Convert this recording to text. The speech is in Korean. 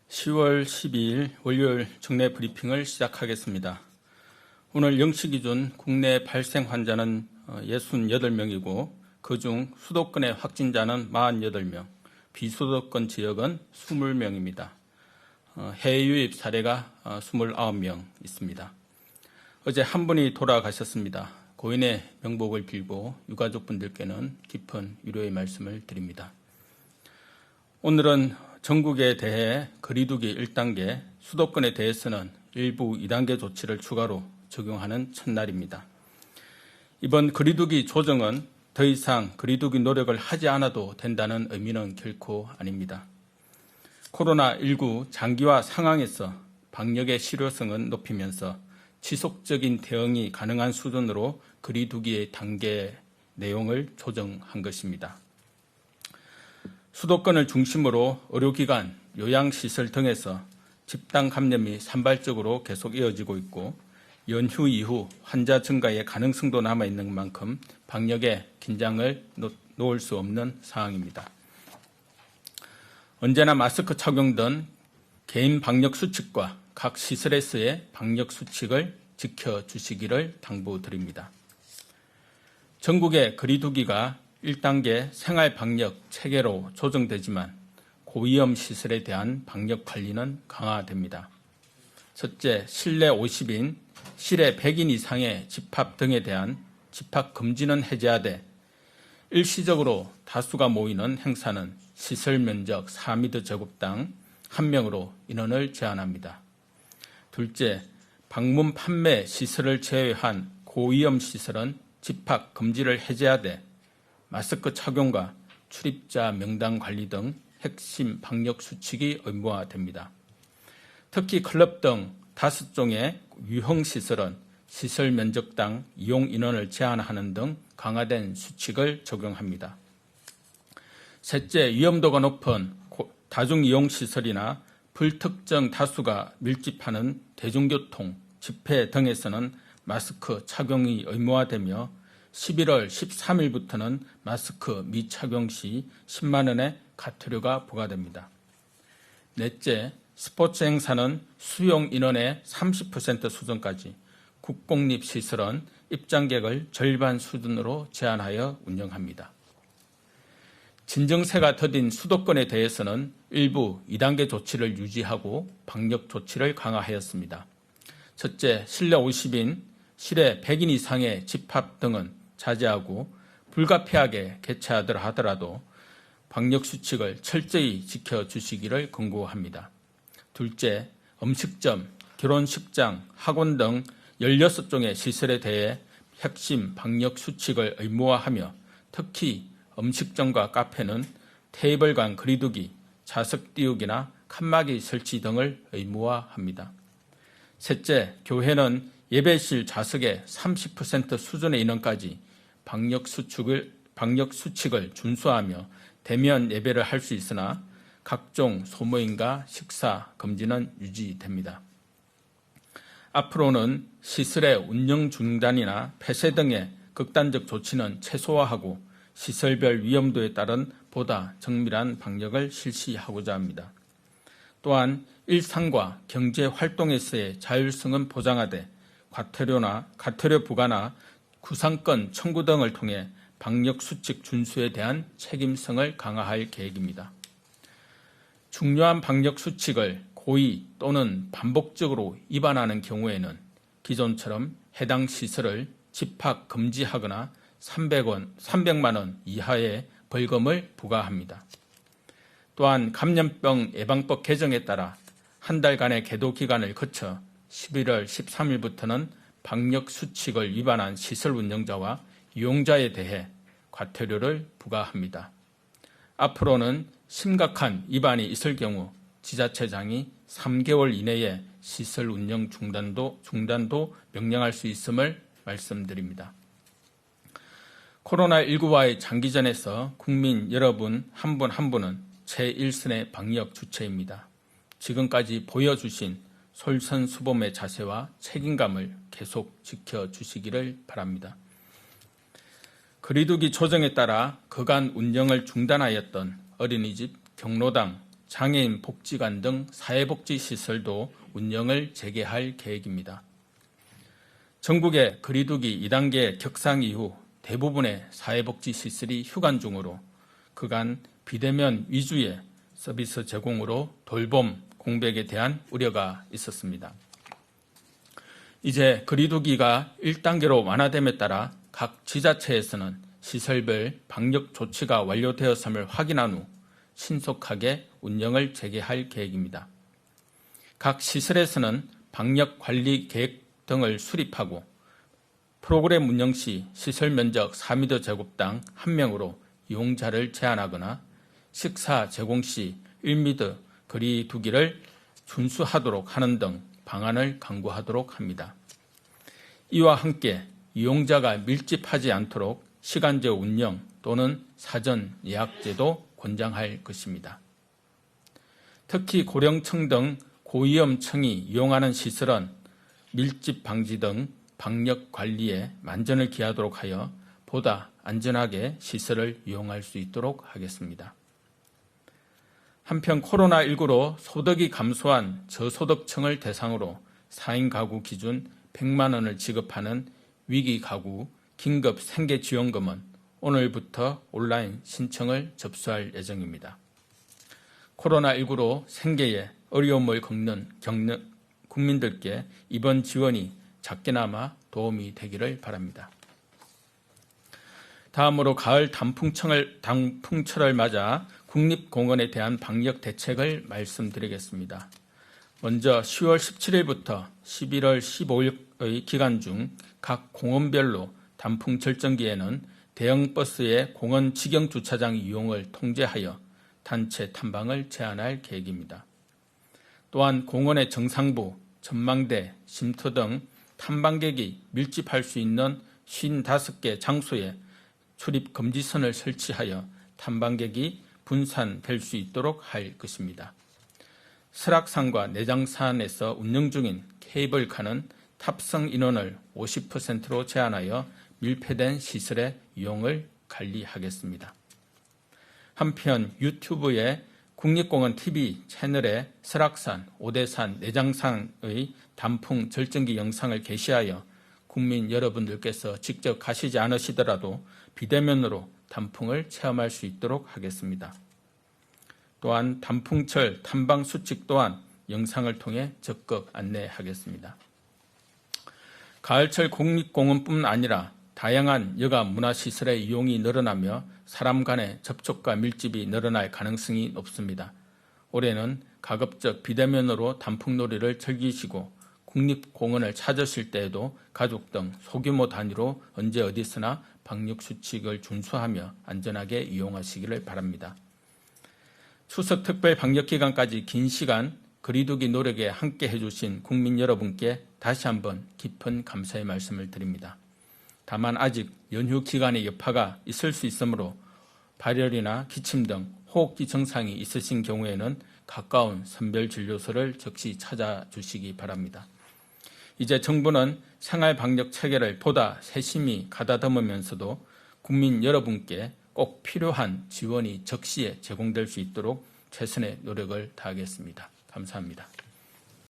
10월 12일 월요일 정례 브리핑을 시작하겠습니다. 오늘 0시 기준 국내 발생 환자는 68명이고 그중 수도권의 확진자는 48명, 비수도권 지역은 20명입니다. 해외 유입 사례가 29명 있습니다. 어제 한 분이 돌아가셨습니다. 고인의 명복을 빌고 유가족분들께는 깊은 위로의 말씀을 드립니다. 오늘은 전국에 대해 거리두기 1단계, 수도권에 대해서는 일부 2단계 조치를 추가로 적용하는 첫날입니다. 이번 거리두기 조정은 더 이상 거리두기 노력을 하지 않아도 된다는 의미는 결코 아닙니다. 코로나19 장기화 상황에서 방역의 실효성은 높이면서 지속적인 대응이 가능한 수준으로 거리두기의 단계 내용을 조정한 것입니다. 수도권을 중심으로 의료기관, 요양시설 등에서 집단 감염이 산발적으로 계속 이어지고 있고 연휴 이후 환자 증가의 가능성도 남아있는 만큼 방역에 긴장을 놓을 수 없는 상황입니다. 언제나 마스크 착용 등 개인 방역 수칙과 각 시설에서의 방역 수칙을 지켜주시기를 당부드립니다. 전국의 거리두기가 1단계 생활방역 체계로 조정되지만 고위험 시설에 대한 방역 관리는 강화됩니다. 첫째, 실내 50인, 실외 100인 이상의 집합 등에 대한 집합 금지는 해제하되 일시적으로 다수가 모이는 행사는 시설 면적 4m 제곱당 1명으로 인원을 제한합니다. 둘째, 방문 판매 시설을 제외한 고위험 시설은 집합 금지를 해제하되 마스크 착용과 출입자 명단 관리 등 핵심 방역 수칙이 의무화됩니다. 특히 클럽 등 5종의 유흥시설은 시설 면적당 이용 인원을 제한하는 등 강화된 수칙을 적용합니다. 셋째, 위험도가 높은 다중이용시설이나 불특정 다수가 밀집하는 대중교통, 집회 등에서는 마스크 착용이 의무화되며 11월 13일부터는 마스크 미착용 시 10만 원의 과태료가 부과됩니다. 넷째, 스포츠 행사는 수용 인원의 30% 수준까지, 국공립시설은 입장객을 절반 수준으로 제한하여 운영합니다. 진정세가 더딘 수도권에 대해서는 일부 2단계 조치를 유지하고 방역 조치를 강화하였습니다. 첫째, 실내 50인, 실외 100인 이상의 집합 등은 자제하고 불가피하게 개최하더라 하더라도 방역 수칙을 철저히 지켜주시기를 권고합니다. 둘째, 음식점, 결혼식장, 학원 등 16종의 시설에 대해 핵심 방역 수칙을 의무화하며 특히 음식점과 카페는 테이블 간 거리두기, 좌석 띄우기나 칸막이 설치 등을 의무화합니다. 셋째, 교회는 예배실 좌석의 30% 수준의 인원까지 방역 수칙을 준수하며 대면 예배를 할 수 있으나 각종 소모임과 식사 금지는 유지됩니다. 앞으로는 시설의 운영 중단이나 폐쇄 등의 극단적 조치는 최소화하고 시설별 위험도에 따른 보다 정밀한 방역을 실시하고자 합니다. 또한 일상과 경제 활동에서의 자율성은 보장하되 과태료 부과나 구상권 청구 등을 통해 방역 수칙 준수에 대한 책임성을 강화할 계획입니다. 중요한 방역 수칙을 고의 또는 반복적으로 위반하는 경우에는 기존처럼 해당 시설을 집합 금지하거나 300만 원 이하의 벌금을 부과합니다. 또한 감염병 예방법 개정에 따라 한 달간의 계도 기간을 거쳐 11월 13일부터는 방역 수칙을 위반한 시설 운영자와 이용자에 대해 과태료를 부과합니다. 앞으로는 심각한 위반이 있을 경우 지자체장이 3개월 이내에 시설 운영 중단도 명령할 수 있음을 말씀드립니다. 코로나19와의 장기전에서 국민 여러분 한 분 한 분은 제1선의 방역 주체입니다. 지금까지 보여주신 솔선수범의 자세와 책임감을 계속 지켜주시기를 바랍니다. 거리두기 조정에 따라 그간 운영을 중단하였던 어린이집, 경로당, 장애인 복지관 등 사회복지시설도 운영을 재개할 계획입니다. 전국의 거리두기 2단계 격상 이후 대부분의 사회복지시설이 휴관 중으로 그간 비대면 위주의 서비스 제공으로 돌봄 공백에 대한 우려가 있었습니다. 이제 거리두기가 1단계로 완화됨에 따라 각 지자체에서는 시설별 방역 조치가 완료되었음을 확인한 후 신속하게 운영을 재개할 계획입니다. 각 시설에서는 방역 관리 계획 등을 수립하고 프로그램 운영 시 시설 면적 4m 제곱당 1명으로 이용자를 제한하거나 식사 제공 시 1m 거리 두기를 준수하도록 하는 등 방안을 강구하도록 합니다. 이와 함께 이용자가 밀집하지 않도록 시간제 운영 또는 사전 예약제도 권장할 것입니다. 특히 고령층 등 고위험층이 이용하는 시설은 밀집 방지 등 방역 관리에 만전을 기하도록 하여 보다 안전하게 시설을 이용할 수 있도록 하겠습니다. 한편 코로나19로 소득이 감소한 저소득층을 대상으로 4인 가구 기준 100만 원을 지급하는 위기 가구 긴급 생계 지원금은 오늘부터 온라인 신청을 접수할 예정입니다. 코로나19로 생계에 어려움을 겪는 국민들께 이번 지원이 작게나마 도움이 되기를 바랍니다. 다음으로 가을 단풍철을 맞아 국립공원에 대한 방역 대책을 말씀드리겠습니다. 먼저 10월 17일부터 11월 15일의 기간 중 각 공원별로 단풍 절정기에는 대형 버스의 공원 직영 주차장 이용을 통제하여 단체 탐방을 제한할 계획입니다. 또한 공원의 정상부, 전망대, 쉼터 등 탐방객이 밀집할 수 있는 55개 장소에 출입 금지선을 설치하여 탐방객이 분산될 수 있도록 할 것입니다. 설악산과 내장산에서 운영 중인 케이블카는 탑승 인원을 50%로 제한하여 밀폐된 시설의 이용을 관리하겠습니다. 한편 유튜브의 국립공원 TV 채널에 설악산, 오대산, 내장산의 단풍 절정기 영상을 게시하여 국민 여러분들께서 직접 가시지 않으시더라도 비대면으로 단풍을 체험할 수 있도록 하겠습니다. 또한 단풍철 탐방 수칙 또한 영상을 통해 적극 안내하겠습니다. 가을철 국립공원뿐 아니라 다양한 여가 문화시설의 이용이 늘어나며 사람 간의 접촉과 밀집이 늘어날 가능성이 높습니다. 올해는 가급적 비대면으로 단풍놀이를 즐기시고 국립공원을 찾으실 때에도 가족 등 소규모 단위로 언제 어디서나 방역수칙을 준수하며 안전하게 이용하시기를 바랍니다. 추석 특별 방역기간까지 긴 시간 거리두기 노력에 함께 해주신 국민 여러분께 다시 한번 깊은 감사의 말씀을 드립니다. 다만 아직 연휴 기간의 여파가 있을 수 있으므로 발열이나 기침 등 호흡기 증상이 있으신 경우에는 가까운 선별진료소를 즉시 찾아주시기 바랍니다. 이제 정부는 생활방역 체계를 보다 세심히 가다듬으면서도 국민 여러분께 꼭 필요한 지원이 적시에 제공될 수 있도록 최선의 노력을 다하겠습니다. 감사합니다.